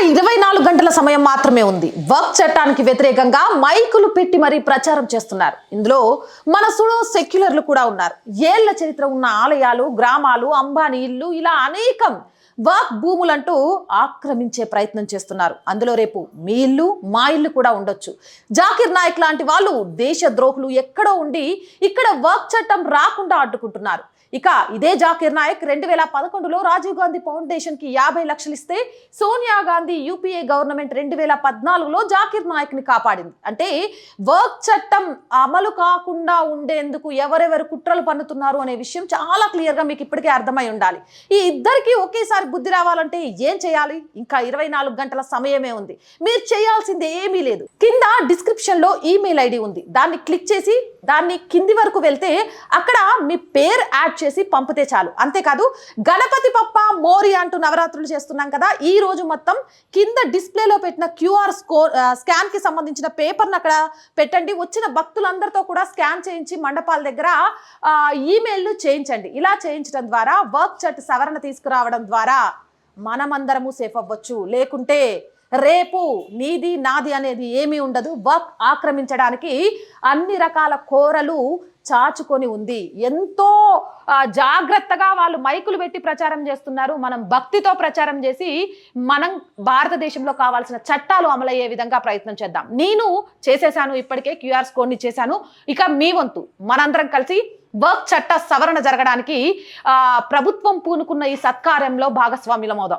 24 గంటల సమయం మాత్రమే ఉంది. వర్క్ చట్టానికి వ్యతిరేకంగా మైకులు పెట్టి మరీ ప్రచారం చేస్తున్నారు. ఇందులో మన సుడో సెక్యులర్లు కూడా ఉన్నారు. ఏళ్ల చరిత్ర ఉన్న ఆలయాలు, గ్రామాలు, అంబానీ ఇల్లు ఇలా అనేకం వర్క్ భూములంటూ ఆక్రమించే ప్రయత్నం చేస్తున్నారు. అందులో రేపు మీ ఇల్లు, మా ఇల్లు కూడా ఉండొచ్చు. జాకిర్ నాయక్ లాంటి వాళ్ళు దేశద్రోహులు ఎక్కడో ఉండి ఇక్కడ వర్క్ చట్టం రాకుండా అడ్డుకుంటున్నారు. ఇక ఇదే జాకిర్ నాయక్ 2011లో రాజీవ్ గాంధీ ఫౌండేషన్ కి 50 లక్షలు ఇస్తే సోనియా గాంధీ యూపీఏ గవర్నమెంట్ 2014లో జాకిర్ నాయక్ ని కాపాడింది. అంటే వర్క్ చట్టం అమలు కాకుండా ఉండేందుకు ఎవరెవరు కుట్రలు పన్నుతున్నారు అనే విషయం చాలా క్లియర్ గా మీకు ఇప్పటికే అర్థమై ఉండాలి. ఈ ఇద్దరికి ఒకేసారి బుద్ధి రావాలంటే ఏం చేయాలి? ఇంకా 24 గంటల సమయమే ఉంది. మీరు చేయాల్సింది ఏమీ లేదు. కింద డిస్క్రిప్షన్ లో ఈమెయిల్ ఐడి ఉంది. దాన్ని క్లిక్ చేసి దాన్ని కింది వరకు వెళ్తే అక్కడ మీ పేరు యాడ్ చేసి పంపితే చాలు. అంతేకాదు గణపతి పప్ప మోరి అంటూ నవరాత్రులు చేస్తున్నాం కదా, ఈ రోజు మొత్తం కింద డిస్ప్లేలో పెట్టిన క్యూఆర్ స్కాన్ కి సంబంధించిన పేపర్ను అక్కడ పెట్టండి. వచ్చిన భక్తులందరితో కూడా స్కాన్ చేయించి మండపాల దగ్గర ఈమెయిల్ చేయించండి. ఇలా చేయించడం ద్వారా వర్క్ చట్ట సవరణ తీసుకురావడం ద్వారా మనమందరము సేఫ్ అవ్వచ్చు. లేకుంటే రేపు నీది నాది అనేది ఏమీ ఉండదు. వర్క్ ఆక్రమించడానికి అన్ని రకాల కోరలు చాచుకొని ఉంది. ఎంతో జాగ్రత్తగా వాళ్ళు మైకులు పెట్టి ప్రచారం చేస్తున్నారు. మనం భక్తితో ప్రచారం చేసి మనం భారతదేశంలో కావాల్సిన చట్టాలు అమలయ్యే విధంగా ప్రయత్నం చేద్దాం. నేను చేసేసాను, ఇప్పటికే క్యూఆర్ కోడ్ని చేశాను. ఇక మీ వంతు మనందరం కలిసి వర్క్ చట్ట సవరణ జరగడానికి ప్రభుత్వం పూనుకున్న ఈ సత్కార్యంలో భాగస్వామ్యులమవుదాం.